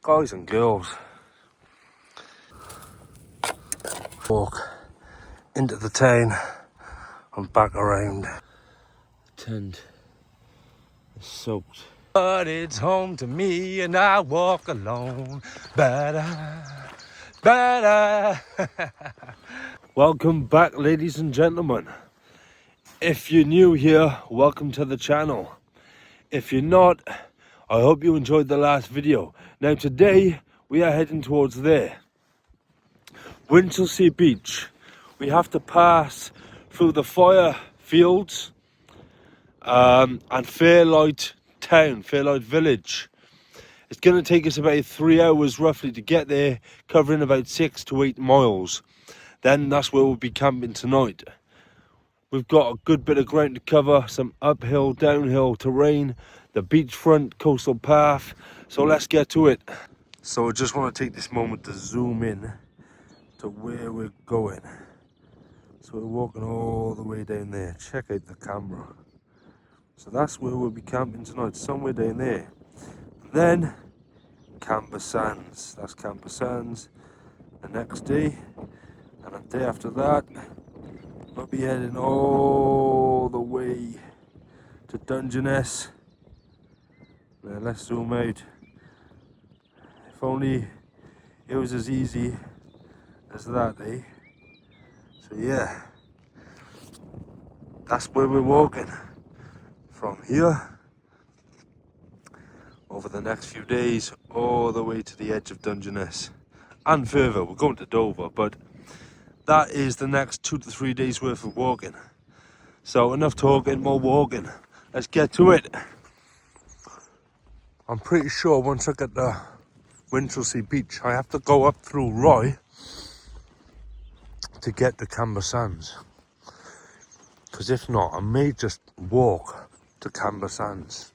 Guys and girls, walk into the town and back around. The tent is soaked, but it's home to me and I walk alone. Ba-da. Welcome back, ladies and gentlemen. If you're new here, welcome to the channel. If you're not, I hope you enjoyed the last video. Now today we are heading towards there, Winchelsea Beach. We have to pass through the fire fields and Fairlight Town, Fairlight Village. It's going to take us about 3 hours roughly to get there, covering about 6 to 8 miles. Then that's where we'll be camping tonight. We've got a good bit of ground to cover, some uphill, downhill terrain, the beachfront coastal path. So let's get to it. So I just want to take this moment to zoom in to where we're going. So we're walking all the way down there. Check out the camera. So that's where we'll be camping tonight, somewhere down there. Then Camber Sands. That's Camber Sands the next day. And a day after that, we'll be heading all the way to Dungeness. Now let's zoom out. If only it was as easy as that, eh? So yeah, that's where we're walking from here over the next few days, all the way to the edge of Dungeness and further. We're going to Dover, but that is the next 2 to 3 days worth of walking. So enough talking, more walking. Let's get to it. I'm pretty sure once I get to Winchelsea Beach, I have to go up through Rye to get to Camber Sands. Because if not, I may just walk to Camber Sands.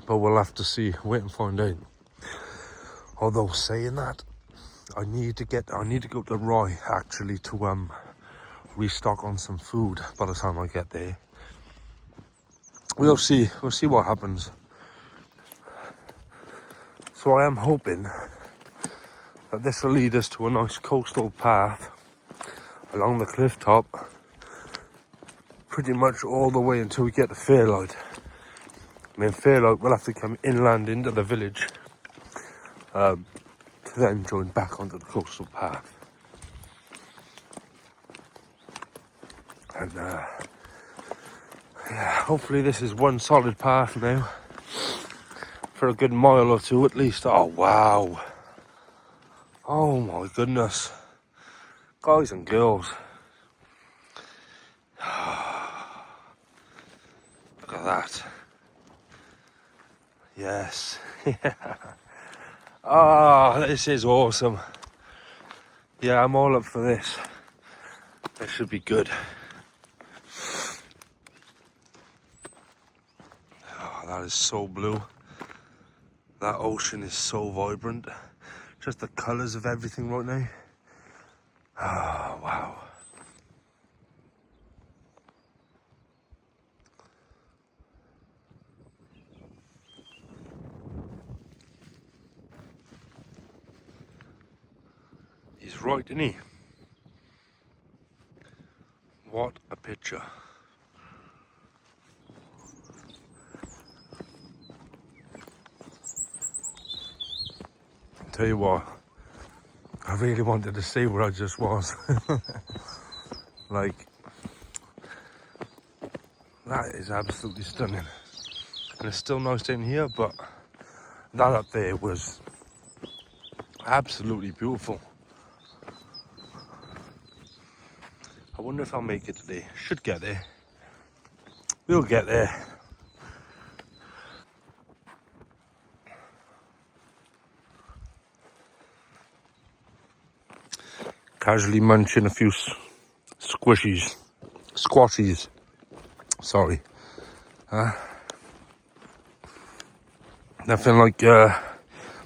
But we'll have to see, wait and find out. Although saying that, I need to go to Rye actually to restock on some food by the time I get there. We'll see what happens. So I am hoping that this will lead us to a nice coastal path along the cliff top, pretty much all the way until we get to Fairlight. And then Fairlight we'll have to come inland into the village to then join back onto the coastal path. And yeah, hopefully this is one solid path now for a good mile or two at least. Oh wow, oh my goodness, guys and girls, look at that. Yes. Ah, this is awesome. Yeah, I'm all up for this. This should be good. Oh, that is so blue. That ocean is so vibrant. Just the colours of everything right now. Oh, wow. He's right, isn't he? What a picture. I'll tell you what, I really wanted to see where I just was. Like, that is absolutely stunning. And it's still nice down here, but that up there was absolutely beautiful. I wonder if I'll make it today. Should get there. We'll get there. Casually munching a few squashies. Sorry. Nothing like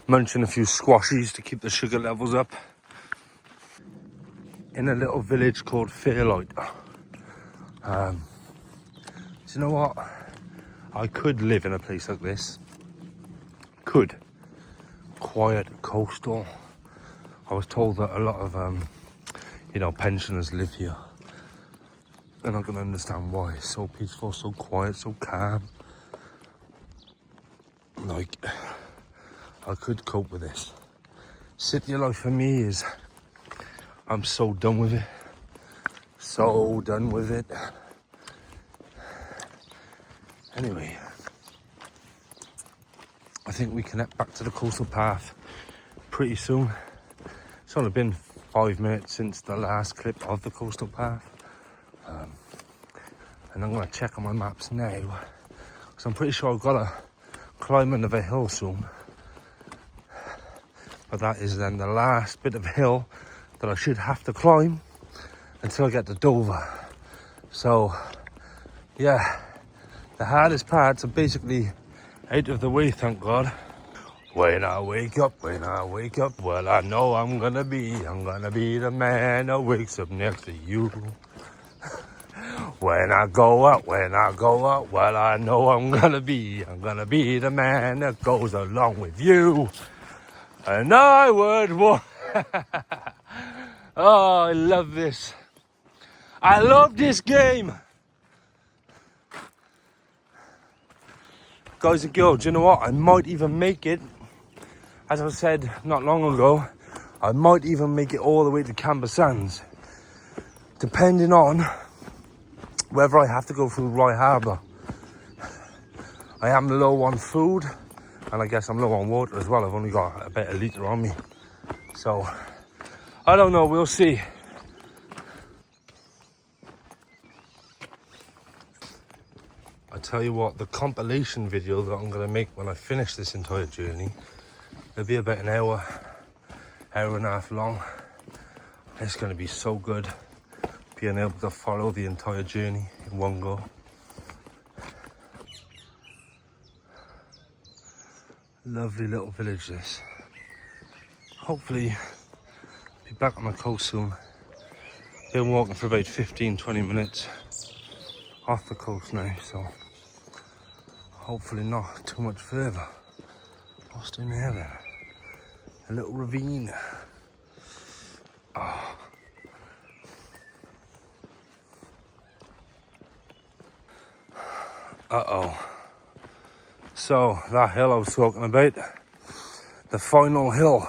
munching a few squashies to keep the sugar levels up. In a little village called Fairlight. Do you know what? I could live in a place like this. Could. quiet, coastal. I was told that a lot of, pensioners live here. They're not going to understand why. It's so peaceful, so quiet, so calm. Like, I could cope with this. City life for me is, I'm so done with it. So done with it. Anyway, I think we can head back to the coastal path pretty soon. It's only been 5 minutes since the last clip of the coastal path. And I'm going to check on my maps now, because I'm pretty sure I've got to climb another hill soon. But that is then the last bit of hill that I should have to climb until I get to Dover. So, yeah, the hardest parts are basically out of the way, thank God. When I wake up, well, I know I'm gonna be the man that wakes up next to you. When I go out, well, I know I'm gonna be the man that goes along with you. And I would walk. Oh, I love this. I love this game. Guys and girls, you know what? I might even make it, as I said not long ago, I might even make it all the way to Camber Sands, depending on whether I have to go through Rye Harbour. I am low on food, and I guess I'm low on water as well. I've only got about a litre on me. So, I don't know, we'll see. I tell you what, the compilation video that I'm going to make when I finish this entire journey, it'll be about an hour and a half long. It's going to be so good being able to follow the entire journey in one go. Lovely little village this. Hopefully be back on the coast soon. Been walking for about 15-20 minutes off the coast now, so hopefully not too much further. What's in there then? A little ravine. Oh. Uh-oh. So, that hill I was talking about, the final hill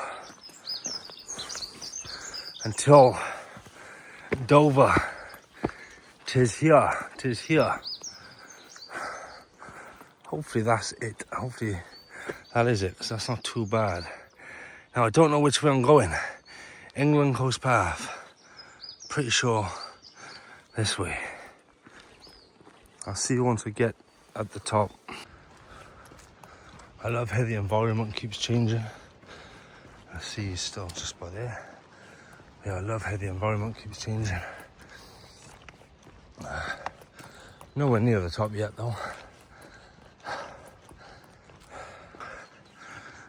until Dover. Tis here. Hopefully that's it. Hopefully that is it, because that's not too bad. Now, I don't know which way I'm going. England Coast Path. Pretty sure this way. I'll see you once we get at the top. I love how the environment keeps changing. I see you still just by there. Yeah, I love how the environment keeps changing. Nowhere near the top yet though.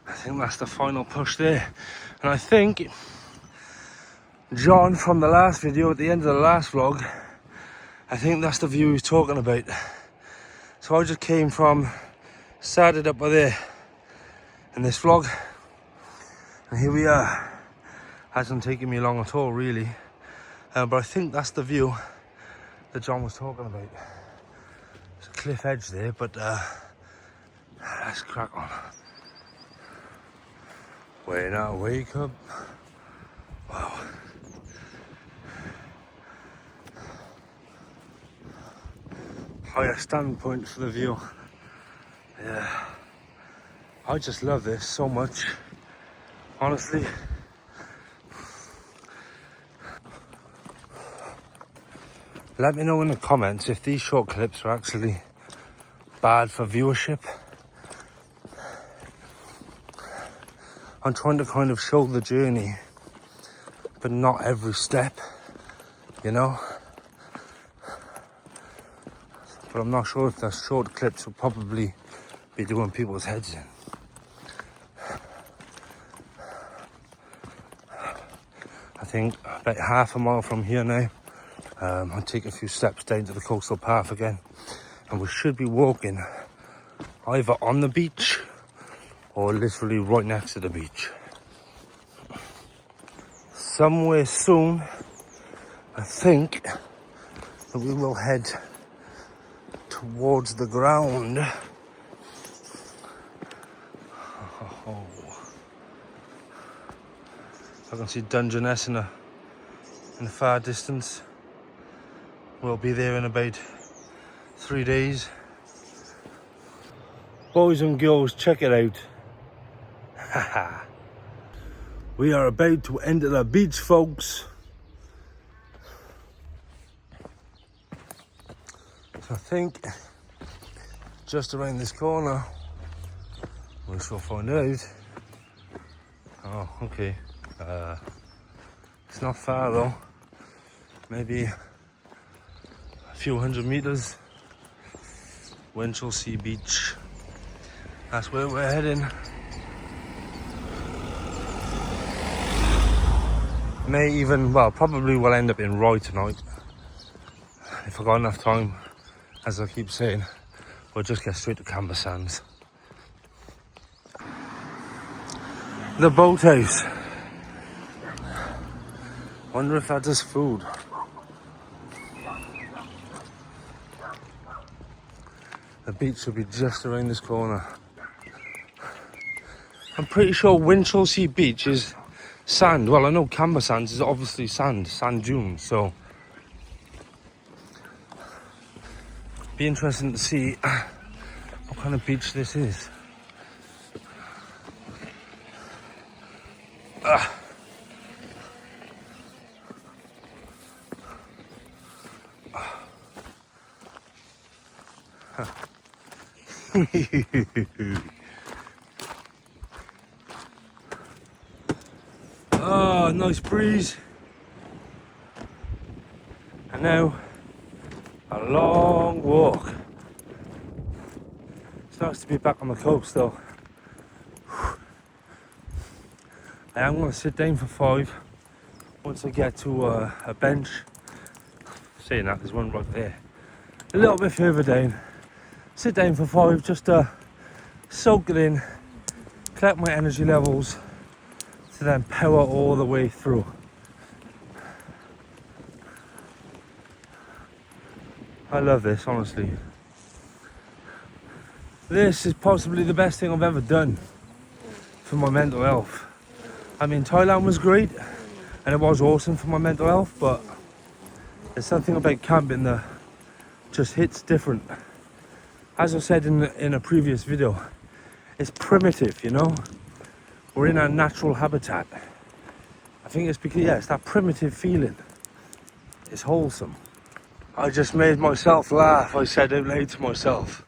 I think that's the final push there. And I think John from the last video at the end of the last vlog, I think that's the view he's talking about. So I just came from started up by there in this vlog, and here we are. Hasn't taken me long at all really, but I think that's the view that John was talking about. There's a cliff edge there, but let's crack on. When I wake up, wow. Higher stand point for the view. Yeah, I just love this so much, honestly. Let me know in the comments if these short clips are actually bad for viewership. I'm trying to kind of show the journey, but not every step, you know? But I'm not sure if those short clips will probably be doing people's heads in. I think about half a mile from here now, I'll take a few steps down to the coastal path again, and we should be walking either on the beach or literally right next to the beach. Somewhere soon, I think that we will head towards the ground. Oh. I can see Dungeness in the far distance. We'll be there in about 3 days. Boys and girls, check it out. We are about to enter the beach, folks. So I think just around this corner, we shall find out. Oh, okay. It's not far though. Maybe a few hundred meters. Winchelsea Beach. That's where we're heading. May even, well, probably will end up in Rye tonight. If I got enough time, as I keep saying, we'll just get straight to Camber Sands. The boathouse. Wonder if that does food. The beach should be just around this corner. I'm pretty sure Winchelsea Beach is sand. Well, I know Camber Sands is obviously sand dunes, so be interesting to see what kind of beach this is. Oh, nice breeze. And now a long walk. It's nice to be back on the coast though. I am going to sit down for 5 once I get to a bench. Saying that, there's one right there. A little bit further down. Sit down for 5 just to soak it in, collect my energy levels, to then power all the way through. I love this, honestly. This is possibly the best thing I've ever done for my mental health. I mean, Thailand was great and it was awesome for my mental health, but there's something about camping that just hits different. As I said in a previous video, it's primitive, you know? We're in our natural habitat. I think it's because, yeah, it's that primitive feeling. It's wholesome. I just made myself laugh. I said out loud to myself,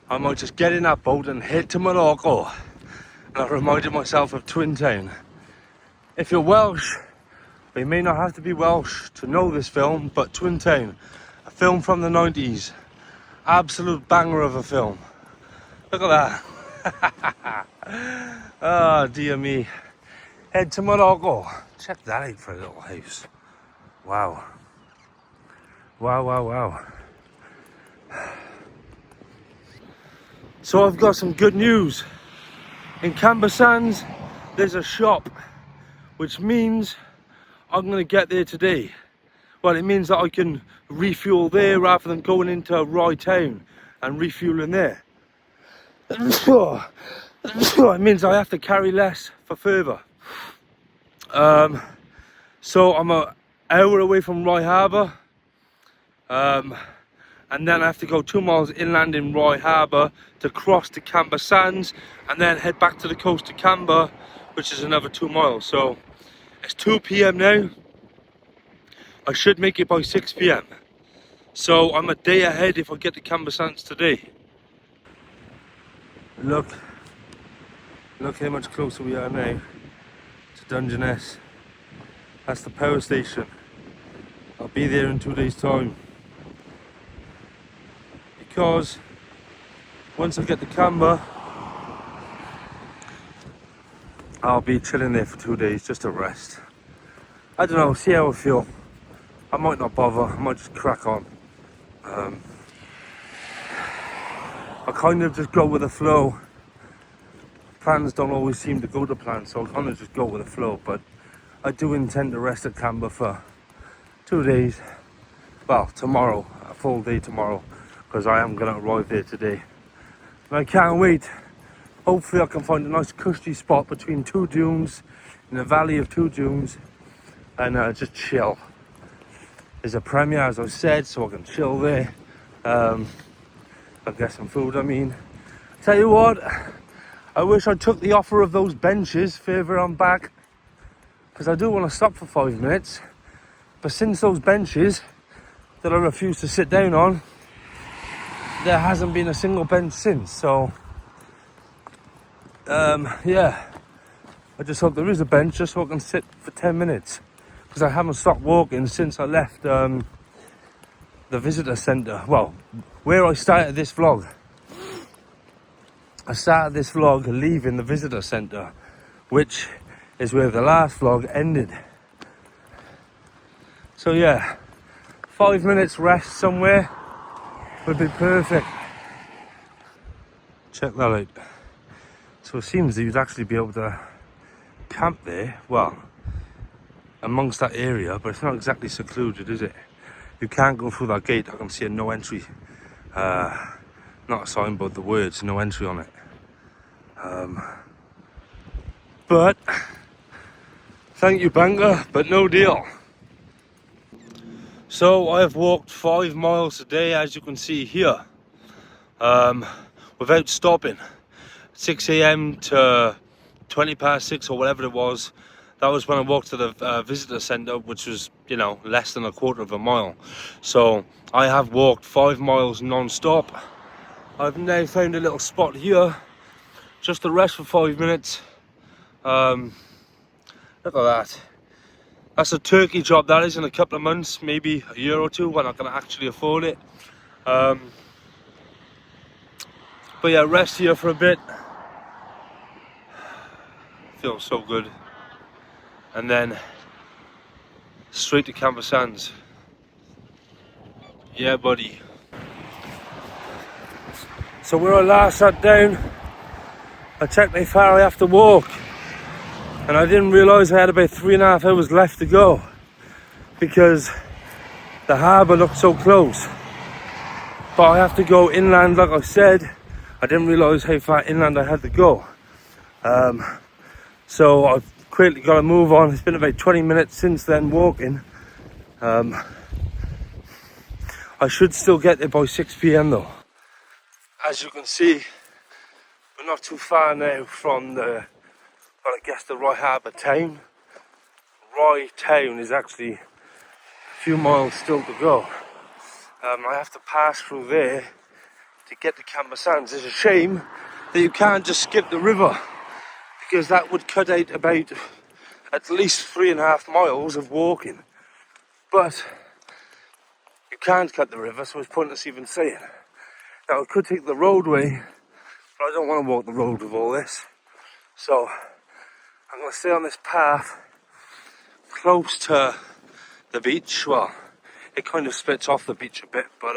I might just get in that boat and head to Morocco. And I reminded myself of Twin Town. If you're Welsh, you may not have to be Welsh to know this film, but Twin Town, a film from the 90s. Absolute banger of a film. Look at that. Oh, dear me. Head to Morocco. Check that out for a little house. Wow. Wow, wow, wow. So I've got some good news. In Camber Sands, there's a shop, which means I'm going to get there today. Well, it means that I can refuel there rather than going into Rye Town and refueling there. It means I have to carry less for further. So I'm an hour away from Rye Harbour. And then I have to go 2 miles inland in Rye Harbour to cross to Camber Sands and then head back to the coast to Camber, which is another 2 miles. So it's 2 p.m. now. I should make it by 6 p.m. So I'm a day ahead if I get to Camber Sands today. Look how much closer we are now to Dungeness. That's the power station. I'll be there in 2 days' time. Because once I get to Camber, I'll be chilling there for 2 days just to rest. I don't know, see how I feel. I might not bother, I might just crack on. I kind of just go with the flow. plans don't always seem to go to plan, so I kind of just go with the flow. But I do intend to rest at Camber for 2 days. Well, tomorrow, a full day tomorrow, because I am going to arrive there today. And I can't wait. Hopefully I can find a nice cushy spot between two dunes, in the valley of two dunes, and just chill. There's a premiere, as I said, so I can chill there. I'll get some food, I mean. Tell you what, I wish I took the offer of those benches further on back, because I do want to stop for 5 minutes. But since those benches that I refuse to sit down on, there hasn't been a single bench since. So yeah, I just hope there is a bench just so I can sit for 10 minutes, because I haven't stopped walking since I left the visitor centre. Well, where I started this vlog. I started this vlog leaving the visitor centre, which is where the last vlog ended. So yeah, 5 minutes rest somewhere would be perfect. Check that out. So it seems that you'd actually be able to camp there, well, amongst that area, but it's not exactly secluded, is it? You can't go through that gate. I can see a no entry, not a sign, but the words no entry on it. But thank you, banker, but no deal. So I've walked 5 miles a day, as you can see here, without stopping. 6 a.m. to 20 past 6 or whatever it was. That was when I walked to the visitor centre, which was, you know, less than a quarter of a mile. So I have walked 5 miles non-stop. I've now found a little spot here, just to rest for 5 minutes. Look at that. That's a turkey job, that is, in a couple of months, maybe a year or two, when I can actually afford it. But yeah, rest here for a bit. Feels so good. And then straight to Camber Sands. Yeah, buddy. So where I last sat down, I checked how far I have to walk, and I didn't realise I had about 3.5 hours left to go, because the harbour looked so close. But I have to go inland, like I said. I didn't realise how far inland I had to go. So I've quickly got to move on. It's been about 20 minutes since then walking. I should still get there by 6 p.m. though. As you can see, we're not too far now from the Rye Harbour town. Rye Town is actually a few miles still to go. I have to pass through there to get to Camber Sands. It's a shame that you can't just skip the river, because that would cut out about at least 3.5 miles of walking. But you can't cut the river, so it's pointless even saying. Now I could take the roadway, but I don't want to walk the road with all this. So I'm going to stay on this path close to the beach. Well, it kind of splits off the beach a bit, but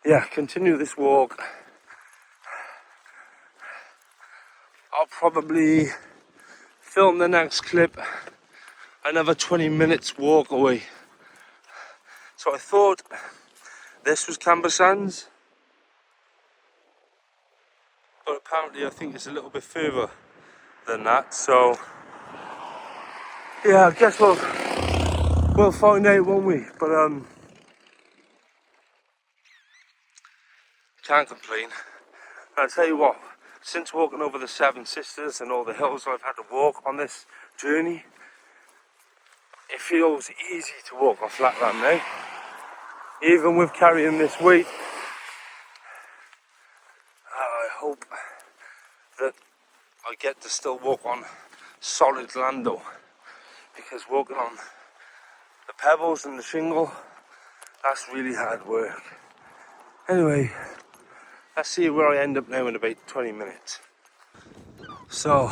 yeah, continue this walk. I'll probably film the next clip another 20 minutes walk away. So I thought this was Camber Sands, but apparently I think it's a little bit further than that. So yeah, I guess we'll find out, won't we? But can't complain. And I'll tell you what, since walking over the Seven Sisters and all the hills I've had to walk on this journey, it feels easy to walk on flat land now. Even with carrying this weight, I hope that I get to still walk on solid land though, because walking on the pebbles and the shingle, that's really hard work. Anyway, let's see where I end up now in about 20 minutes. So,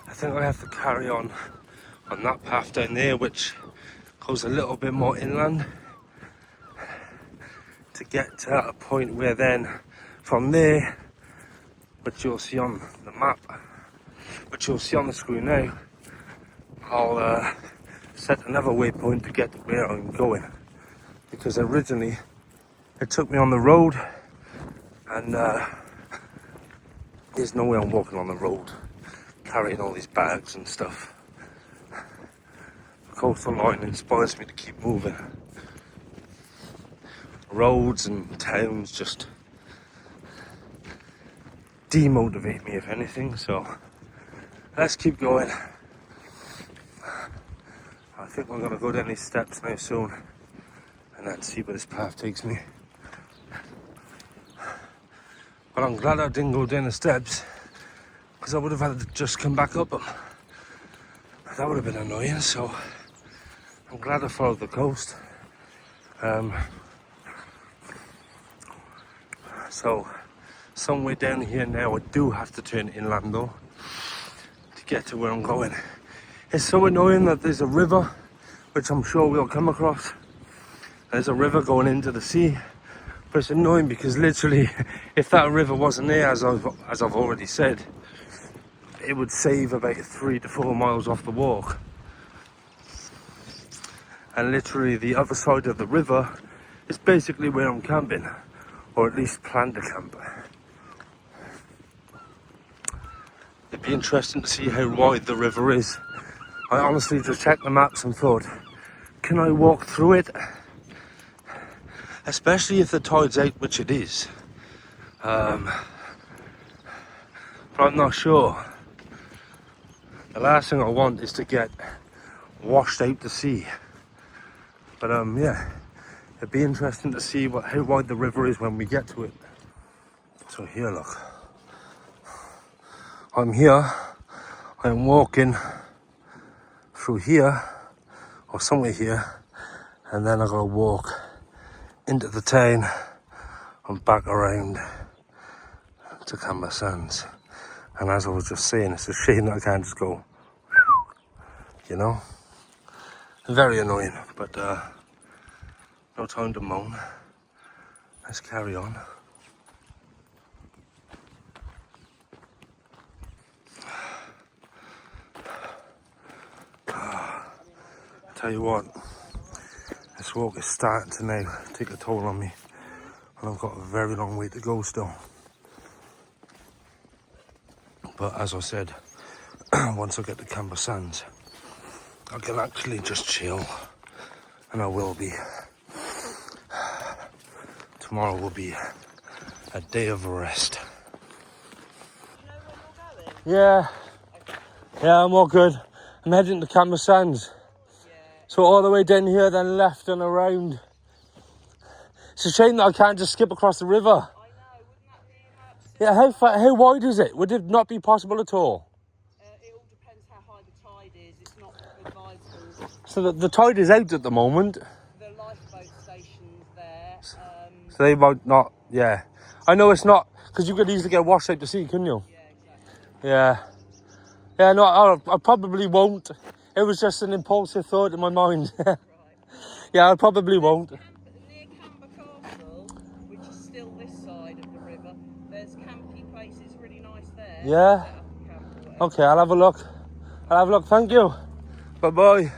I think I have to carry on that path down there, which goes a little bit more inland, to get to a point where then, from there, which you'll see on the map, which you'll see on the screen now, I'll set another waypoint to get to where I'm going. Because originally it took me on the road, and there's no way I'm walking on the road carrying all these bags and stuff. The coastal line inspires me to keep moving. Roads and towns just demotivate me, if anything, so let's keep going. I think we're gonna go down these steps now soon and then see where this path takes me. But I'm glad I didn't go down the steps, because I would have had to just come back up them. That would have been annoying, so I'm glad I followed the coast. So somewhere down here now I do have to turn inland though to get to where I'm going. It's so annoying that there's a river, which I'm sure we'll come across. There's a river going into the sea, but it's annoying because literally if that river wasn't there, as I've already said, it would save about 3 to 4 miles off the walk. And literally the other side of the river is basically where I'm camping, or at least plan to camp. It'd be interesting to see how wide the river is. I honestly just checked the maps and thought, can I walk through it? Especially if the tide's out, which it is. But I'm not sure. The last thing I want is to get washed out to sea. But yeah, it'd be interesting to see how wide the river is when we get to it. So here, look. I'm here. I'm walking through here, or somewhere here, and then I gotta walk into the town and back around to Camber Sands. And as I was just saying, it's a shame that I can't just go, you know. Very annoying, but no time to moan. Let's carry on. Tell you what, this walk is starting to now take a toll on me, and I've got a very long way to go still. But as I said, once I get to Camber Sands, I can actually just chill, and I will be. Tomorrow will be a day of rest. Do you know where you're going? Yeah, I'm all good. I'm heading to Camber Sands. So all the way down here, then left and around. It's a shame that I can't just skip across the river. I know, wouldn't that be Yeah, how wide is it? Would it not be possible at all? it all depends how high the tide is. It's not advisable. So the tide is out at the moment. The lifeboat station's there. So they might not, yeah. I know it's not, because you could easily get washed out to sea, couldn't you? Yeah, exactly. Yeah. Yeah, no, I probably won't. It was just an impulsive thought in my mind. Right. Yeah, I probably won't. Near Camber Castle, which is still this side of the river, there's campy places really nice there. Yeah. Set up a camp or whatever. Okay, I'll have a look. Thank you. Bye-bye.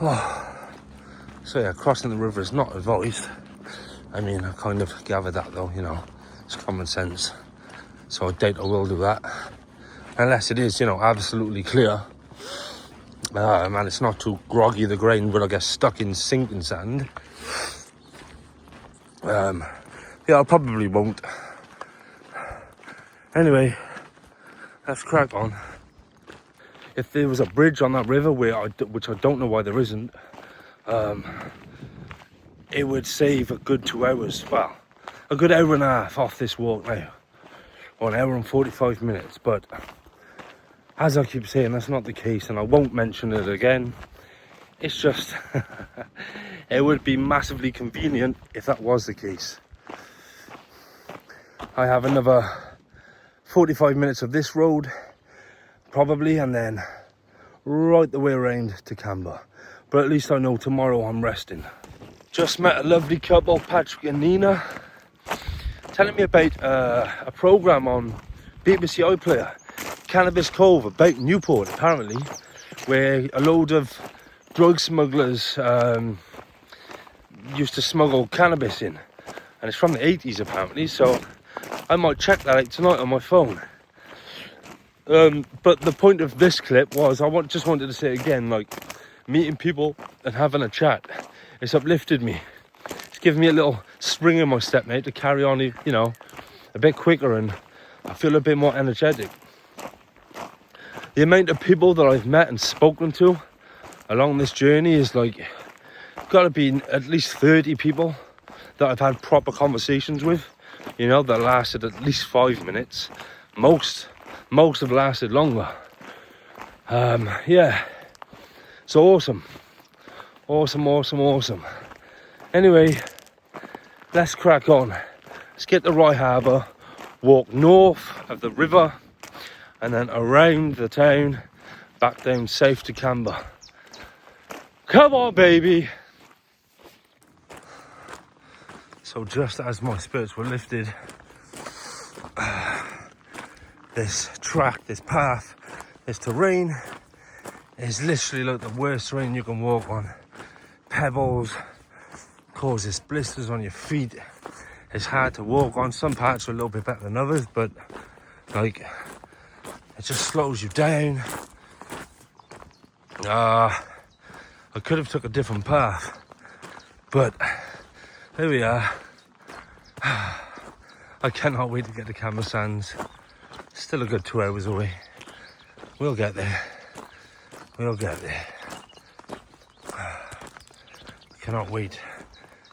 Oh. So yeah, crossing the river is not advised. I mean, I kind of gathered that though, you know. It's common sense. So I doubt I will do that. Unless it is, you know, absolutely clear. And it's not too groggy, the ground, but I get stuck in sinking sand. Yeah, I probably won't. Anyway, let's crack on. If there was a bridge on that river, which I don't know why there isn't, it would save a good 2 hours. Well, a good hour and a half off this walk now. Or an hour and 45 minutes, but as I keep saying, that's not the case, and I won't mention it again. It's just, it would be massively convenient if that was the case. I have another 45 minutes of this road, probably, and then right the way around to Camber. But at least I know tomorrow I'm resting. Just met a lovely couple, Patrick and Nina. telling me about a programme on BBC iPlayer, Cannabis Cove, about Newport apparently, where a load of drug smugglers used to smuggle cannabis in, and it's from the 80s apparently, so I might check that out tonight on my phone. But the point of this clip was just wanted to say again, like, meeting people and having a chat, it's uplifted me. It's given me a little spring in my step, mate, to carry on, you know, a bit quicker, and I feel a bit more energetic. The amount of people that I've met and spoken to along this journey is like, got to be at least 30 people that I've had proper conversations with, you know, that lasted at least 5 minutes. Most have lasted longer. Yeah, so awesome. Anyway, let's crack on. Let's get to Rye Harbour, walk north of the river, and then around the town, back down south to Camber. Come on, baby. So just as my spirits were lifted, this track, this path, this terrain is literally like the worst terrain you can walk on. Pebbles, causes blisters on your feet. It's hard to walk on. Some parts are a little bit better than others, but like, it just slows you down. I could have took a different path, but here we are. I cannot wait to get to Camber Sands. Still a good 2 hours away. We'll get there. I cannot wait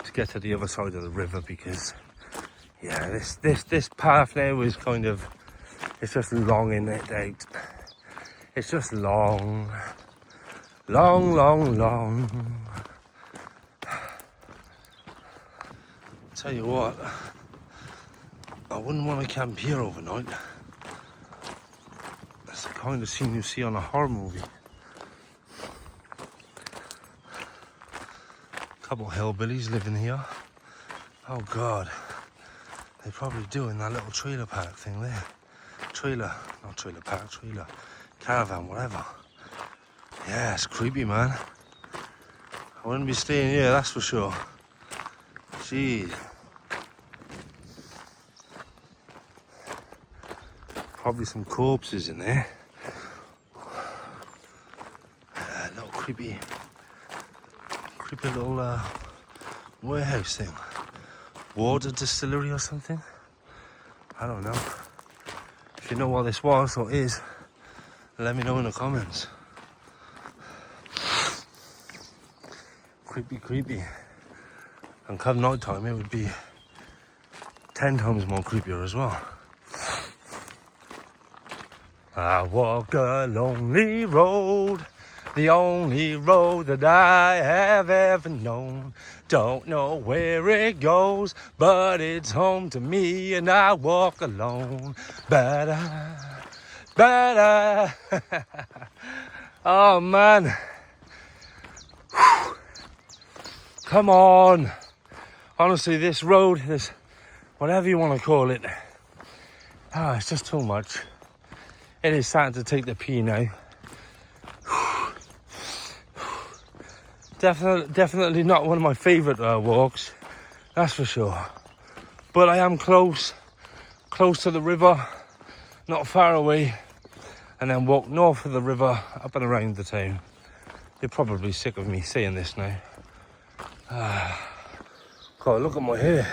to get to the other side of the river, because yeah, this path now is kind of, it's just longing it out. It's just long. Tell you what, I wouldn't want to camp here overnight. That's the kind of scene you see on a horror movie. Couple of hillbillies living here. Oh God, they probably do in that little trailer park thing there. Trailer caravan, whatever. Yeah, it's creepy, man. I wouldn't be staying here, that's for sure. Jeez. Probably some corpses in there. Little creepy little warehouse thing. Water distillery or something. I don't know. If you know what this was or is, let me know in the comments. Creepy. And come night time, it would be 10 times more creepier as well. I walk a lonely road, the only road that I have ever known. Don't know where it goes, but it's home to me, and I walk alone. Better. Oh man. Come on. Honestly, this road, this, whatever you want to call it, it's just too much. It is starting to take the pee now. Definitely not one of my favourite walks, that's for sure. But I am close to the river, not far away, and then walk north of the river, up and around the town. You're probably sick of me saying this now. God, look at my hair.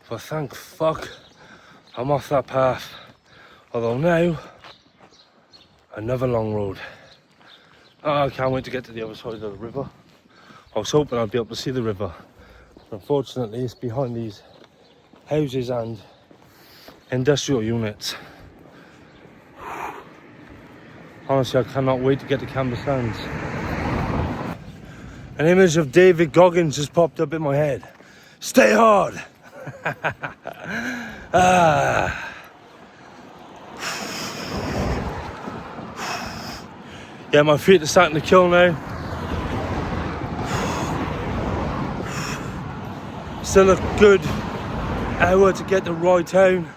But thank fuck I'm off that path. Although now, another long road. I can't wait to get to the other side of the river. I was hoping I'd be able to see the river. But unfortunately, it's behind these houses and industrial units. Honestly, I cannot wait to get to Camber Sands. An image of David Goggins just popped up in my head. Stay hard! Yeah, my feet are starting to kill now. Still a good hour to get to Rye Town,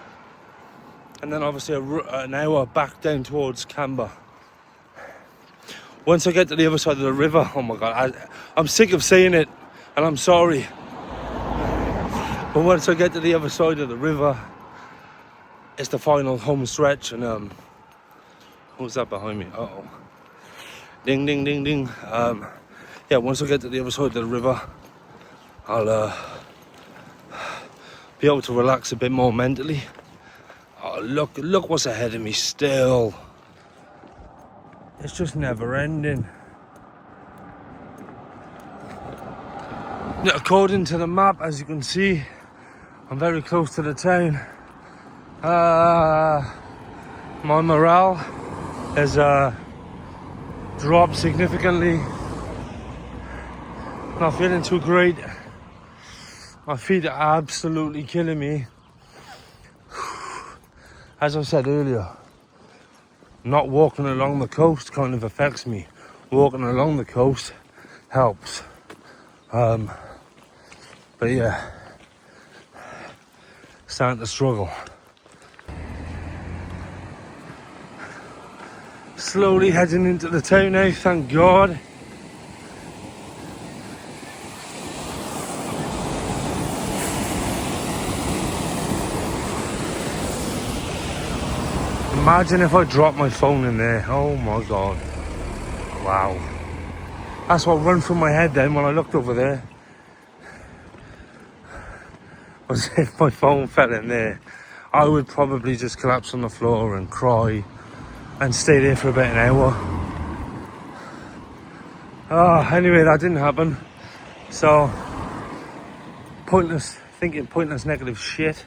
and then obviously an hour back down towards Camber. Once I get to the other side of the river, oh my god, I'm sick of saying it, and I'm sorry, but once I get to the other side of the river, it's the final home stretch. And who's that behind me? Uh-oh. Ding, ding, ding, ding. Yeah, once I get to the other side of the river, I'll be able to relax a bit more mentally. Oh, look what's ahead of me still. It's just never ending. Now, according to the map, as you can see, I'm very close to the town. My morale has dropped significantly. Not feeling too great. My feet are absolutely killing me. As I said earlier, not walking along the coast kind of affects me. Walking along the coast helps. But yeah, starting to struggle. Slowly heading into the town now, thank God. Imagine if I dropped my phone in there. Oh my god. Wow. That's what ran through my head then when I looked over there. Was if my phone fell in there, I would probably just collapse on the floor and cry and stay there for about an hour. Anyway, that didn't happen. So, pointless negative shit.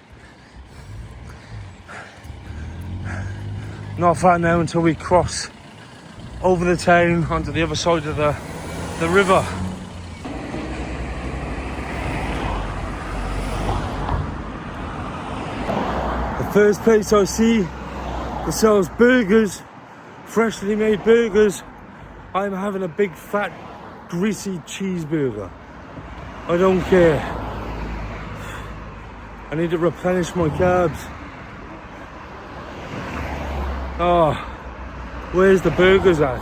Not far now until we cross over the town onto the other side of the river. The first place I see that sells burgers, freshly made burgers, I'm having a big fat greasy cheeseburger. I don't care. I need to replenish my carbs. Oh, where's the burgers at?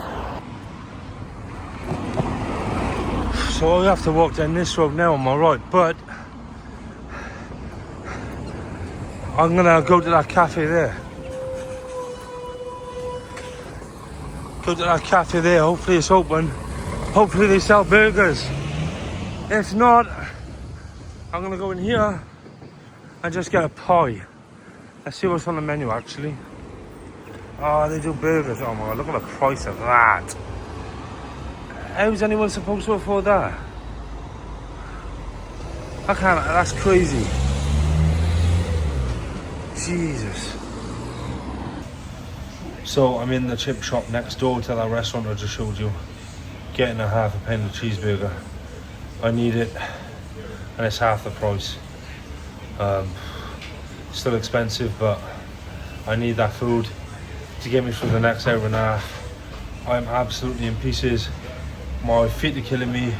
So I have to walk down this road now on my right, but I'm gonna go to that cafe there. Go to that cafe there, hopefully it's open. Hopefully they sell burgers. If not, I'm gonna go in here and just get a pie. Let's see what's on the menu actually. Oh, they do burgers. Oh my god, look at the price of that. How's anyone supposed to afford that? I can't, that's crazy. Jesus. So I'm in the chip shop next door to that restaurant I just showed you. Getting a half a pound of cheeseburger. I need it and it's half the price. Still expensive, but I need that food to get me through the next hour and a half. I'm absolutely in pieces. My feet are killing me.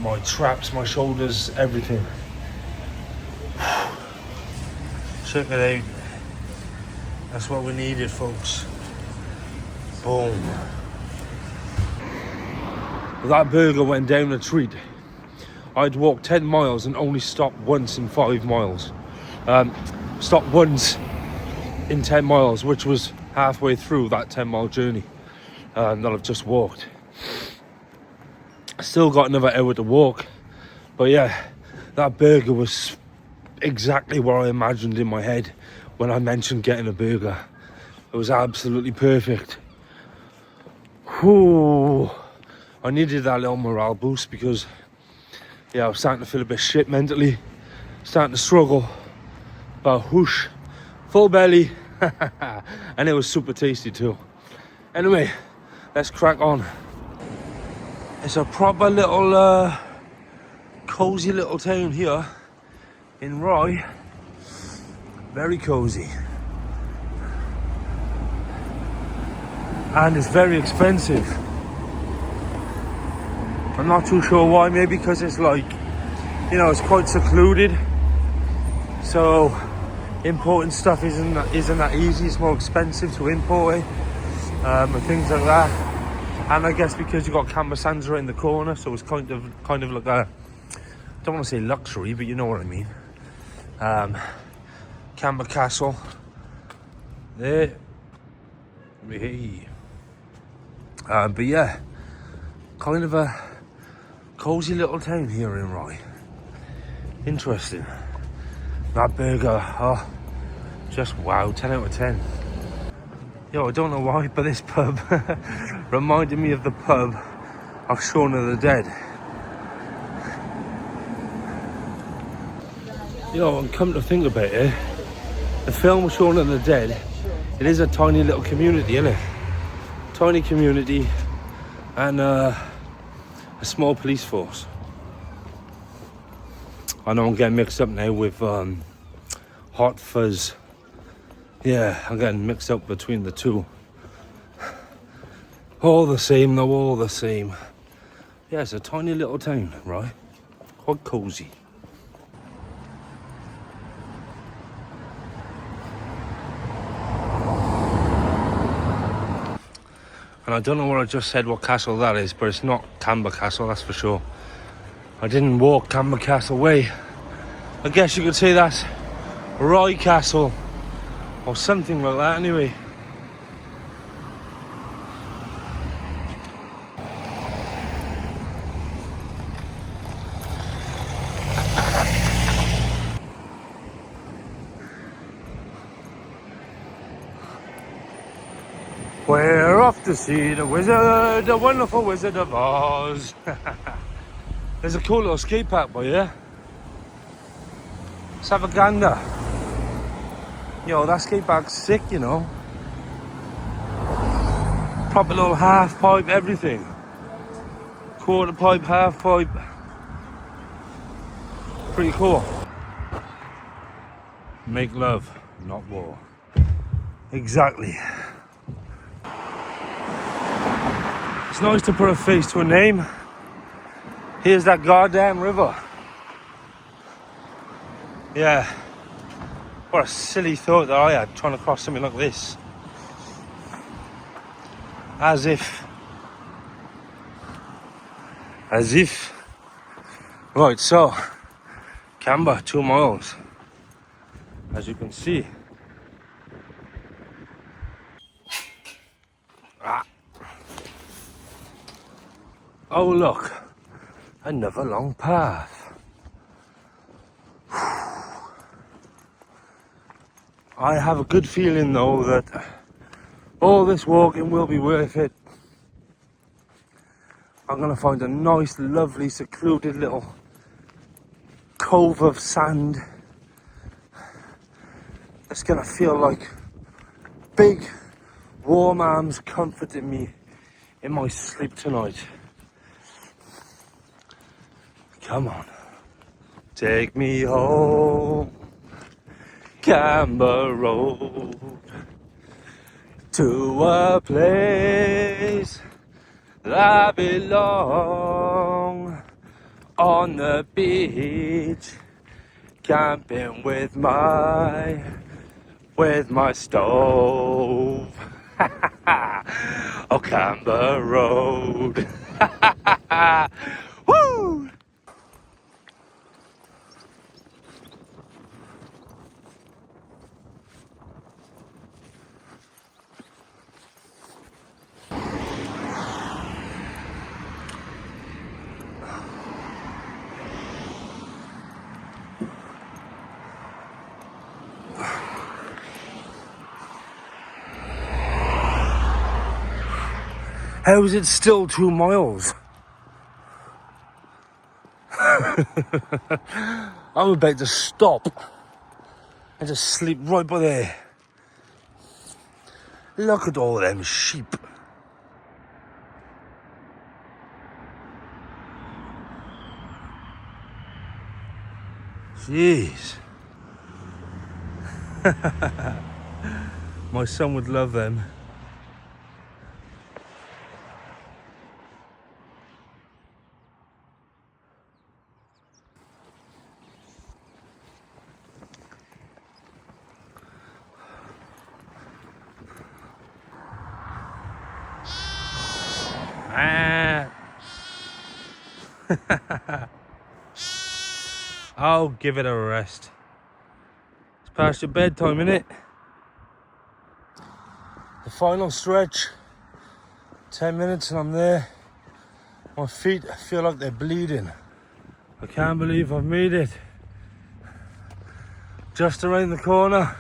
My traps, my shoulders, everything. Check it out. That's what we needed, folks. Boom. That burger went down a treat. I'd walked 10 miles and only stopped once in 5 miles. Stopped once in 10 miles, which was halfway through that 10-mile journey that I've just walked. Still got another hour to walk, but yeah, that burger was exactly what I imagined in my head when I mentioned getting a burger. It was absolutely perfect. Whew. I needed that little morale boost because yeah, I was starting to feel a bit shit mentally, starting to struggle, but whoosh, full belly. And it was super tasty too. Anyway, let's crack on. It's a proper little cozy little town here in Rye. Very cozy. And it's very expensive. I'm not too sure why, maybe because it's like, you know, it's quite secluded. So importing stuff isn't that easy. It's more expensive to import it, and things like that. And I guess because you've got Camber Sands right in the corner, so it's kind of like a, I don't want to say luxury, but you know what I mean. Camber Castle there. Hey. But yeah, kind of a cozy little town here in Rye. Interesting. That burger, oh, just wow, 10 out of 10. Yo, I don't know why, but this pub reminded me of the pub of Shaun of the Dead. Yo, and come to think about it, the film Shaun of the Dead, it is a tiny little community, isn't it? Tiny community and a small police force. I know I'm getting mixed up now with Hot Fuzz. Yeah, I'm getting mixed up between the two. All the same though, all the same. Yeah, it's a tiny little town, right? Quite cozy. And I don't know what I just said, what castle that is, but it's not Camber Castle, that's for sure. I didn't walk Camber Castle way. I guess you could say that's Rye Castle, or something like that anyway. We're off to see the wizard, the wonderful Wizard of Oz. There's a cool little skate park by here. Let's have a gander. Yo, that skate park's sick, you know. Proper little half pipe, everything. Quarter pipe, half pipe. Pretty cool. Make love, not war. Exactly. It's nice to put a face to a name. Here's that goddamn river. Yeah. What a silly thought that I had trying to cross something like this. As if. Right, so Camber, 2 miles. As you can see. Oh look, another long path. I have a good feeling though that all this walking will be worth it. I'm going to find a nice, lovely, secluded little cove of sand. It's going to feel like big, warm arms comforting me in my sleep tonight. Come on. Take me home, Camber Road, to a place that I belong, on the beach, camping with my stove. Oh, Camber Road. Woo! How is it still 2 miles? I'm about to stop and just sleep right by there. Look at all them sheep. Jeez. My son would love them. Oh, give it a rest. It's past your bedtime, innit? The final stretch. 10 minutes and I'm there. My feet feel like they're bleeding. I can't believe I've made it. Just around the corner.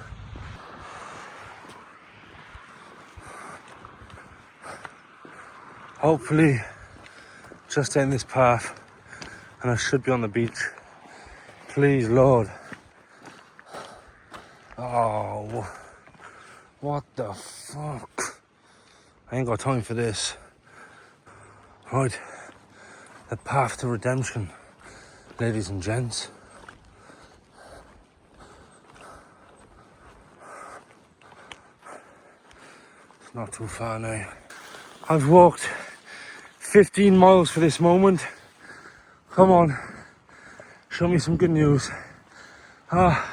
Hopefully, just down this path and I should be on the beach. Please, Lord. Oh, what the fuck? I ain't got time for this. Right, the path to redemption, ladies and gents. It's not too far now. I've walked 15 miles for this moment. Come on, show me some good news. I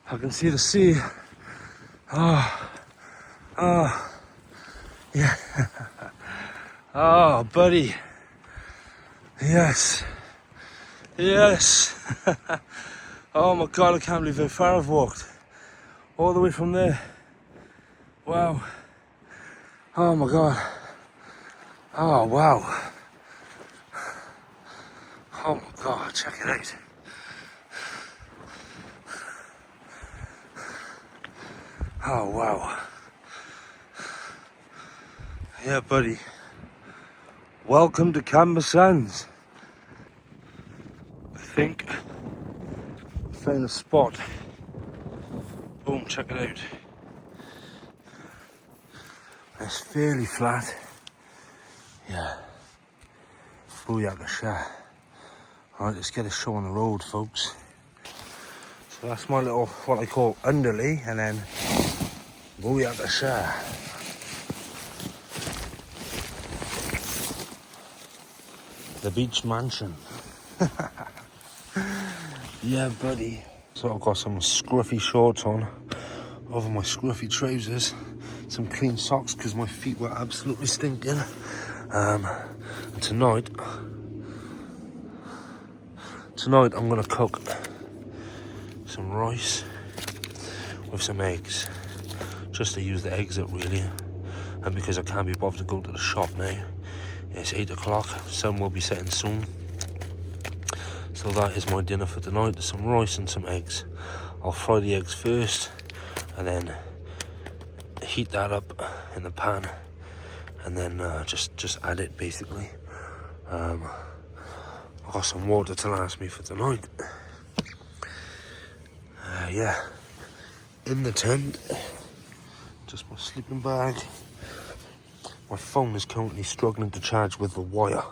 can see the sea. Yeah. Oh, buddy. Yes. Yes. Oh my God, I can't believe how far I've walked. All the way from there. Wow. Oh my God. Oh, wow. Oh my God, check it out. Oh, wow. Yeah, buddy. Welcome to Camber Sands. I think I found a spot. Boom, check it out. It's fairly flat. Yeah. Booyakasha. Alright, let's get a show on the road, folks. So that's my little, what I call underlay, and then booyakasha. The beach mansion. Yeah, buddy. So I've got some scruffy shorts on over my scruffy trousers, some clean socks because my feet were absolutely stinking. And tonight I'm gonna cook some rice with some eggs, just to use the eggs up really, and because I can't be bothered to go to the shop now. It's 8 o'clock, sun will be setting soon. So that is my dinner for tonight. There's some rice and some eggs. I'll fry the eggs first and then heat that up in the pan, and then just add it basically. I've got some water to last me for tonight. Yeah, in the tent, just my sleeping bag. My phone is currently struggling to charge with the wire.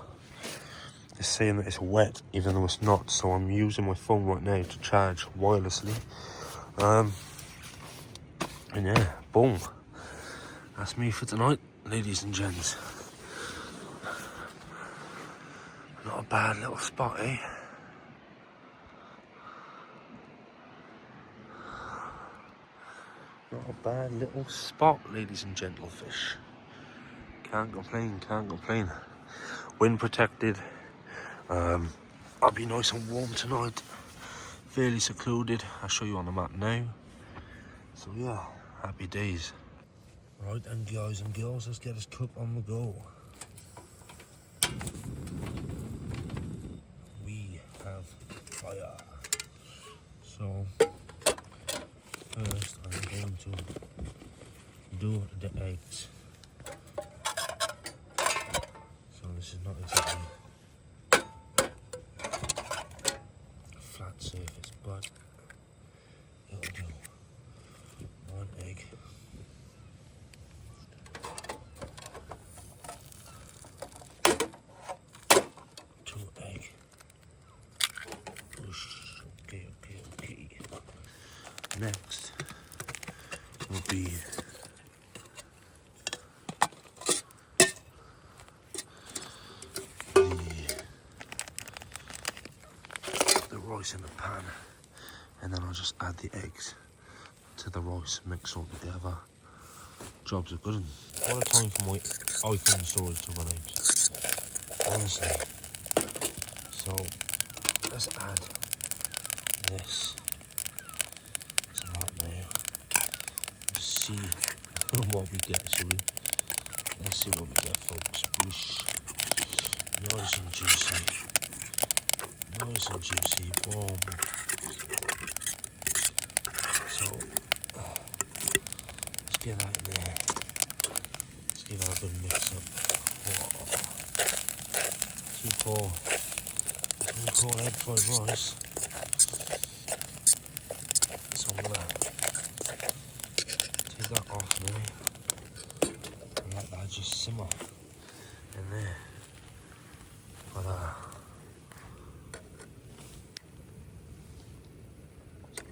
It's saying that it's wet, even though it's not, so I'm using my phone right now to charge wirelessly. And yeah, boom. That's me for tonight, ladies and gents. Not a bad little spot, eh? Not a bad little spot, ladies and gentlefish. Can't complain, can't complain. Wind protected. I'll be nice and warm tonight. Fairly secluded. I'll show you on the map now. So yeah, happy days. Right then, guys and girls, let's get this cook on the go. We have fire. So first I'm going to do the eggs. So this is not exactly a flat surface, but it'll do. One egg. Two egg. Push. Okay. Next will be the rice in the pan, and then I'll just add the eggs to the rice, mix all together. Jobs are good. What a time for my iPhone storage to run out. Honestly. So let's add this to that now. Just see what we get, shall we? Let's see what we get, folks. Whoosh. Nice and juicy. Nice and juicy. Boom. So let's get that in there. Let's give that a good mix up. Too poor egg fried rice. So I'm gonna take that off now and let that just simmer in there. But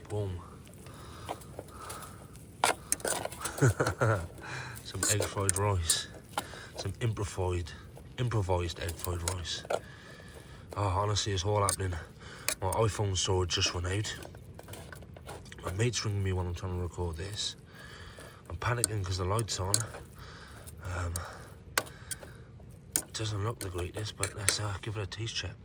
boom. Some egg fried rice. Some improvised egg fried rice. Oh, honestly, it's all happening. My iPhone storage just run out. My mate's ringing me while I'm trying to record this. I'm panicking because the light's on. It doesn't look the greatest, but let's give it a taste check.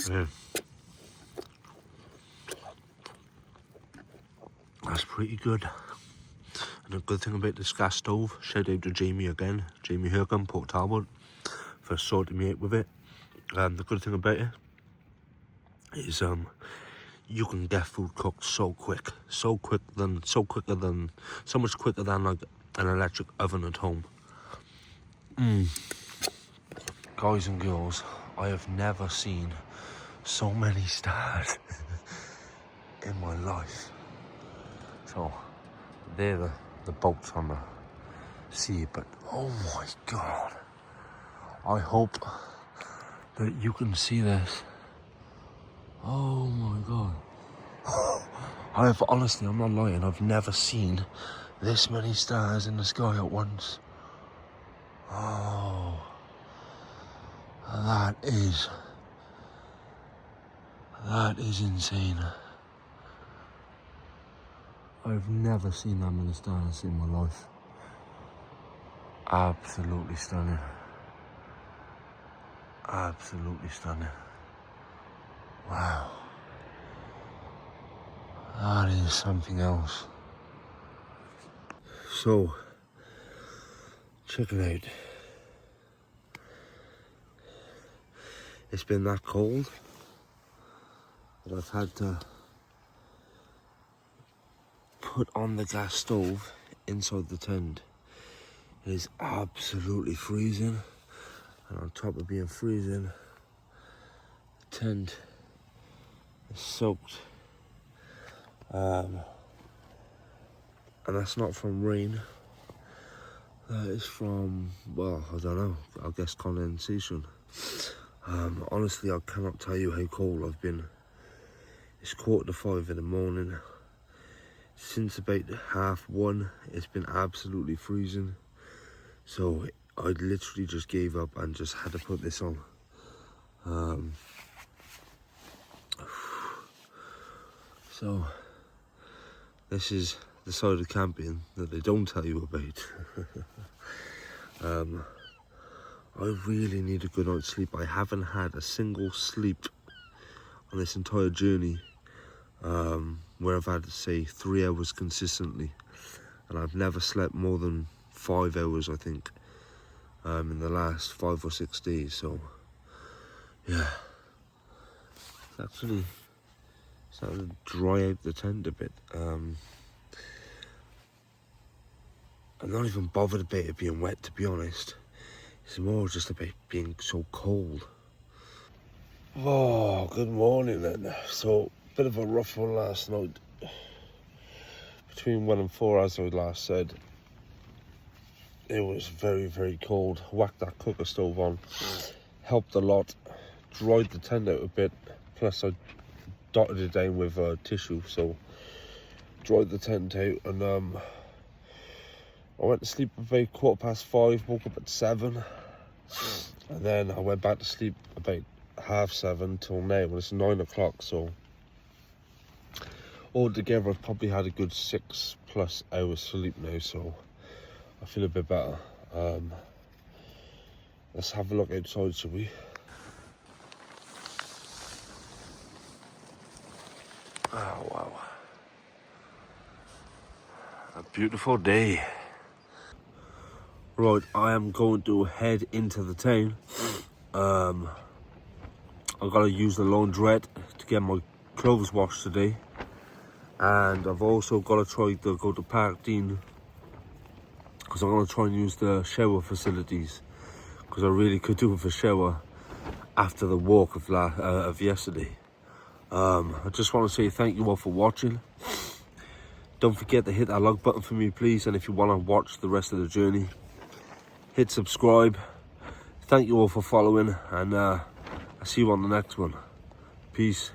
Yeah. That's pretty good. And a good thing about this gas stove, shout out to Jamie again, Jamie Hirkham, Port Talbot, for sorting me out with it. The good thing about it is you can get food cooked so much quicker than like an electric oven at home. Guys and girls, I have never seen so many stars in my life. So they're the boats on the sea, but oh my god, I hope that you can see this. Oh my god. Honestly, I'm not lying, I've never seen this many stars in the sky at once. Oh, that is insane. I've never seen that many stars in my life. Absolutely stunning. Absolutely stunning. Wow. That is something else. So, check it out. It's been that cold that I've had to put on the gas stove inside the tent. It is absolutely freezing, and on top of being freezing, the tent is soaked. And that's not from rain. That is from, well, I don't know, I guess condensation. Honestly, I cannot tell you how cold I've been. It's 4:45 in the morning. Since about 1:30, it's been absolutely freezing. So I literally just gave up and just had to put this on. So this is the side of camping that they don't tell you about. I really need a good night's sleep. I haven't had a single sleep on this entire journey, where I've had to say 3 hours consistently, and I've never slept more than 5 hours, I think, in the last 5 or 6 days. So yeah, it's actually starting to dry out the tent a bit. I'm not even bothered about it being wet, to be honest. It's more just about being so cold. Oh, good morning then. So, bit of a rough one last night. Between 1 and 4, as I last said. It was very, very cold. Whacked that cooker stove on. Helped a lot. Dried the tent out a bit. Plus I dotted it down with tissue. So, dried the tent out, and I went to sleep about 5:15, woke up at 7, and then I went back to sleep about 7:30 till now, and it's 9 o'clock, so altogether I've probably had a good 6+ hours sleep now, so I feel a bit better. Let's have a look outside, shall we? Oh wow, a beautiful day. Right, I am going to head into the town. I've got to use the laundrette to get my clothes washed today, and I've also got to try to go to Park Dean because I'm going to try and use the shower facilities, because I really could do with a shower after the walk of yesterday. I just want to say thank you all for watching. Don't forget to hit that like button for me, please, and if you want to watch the rest of the journey, hit subscribe. Thank you all for following, and I'll see you on the next one. Peace.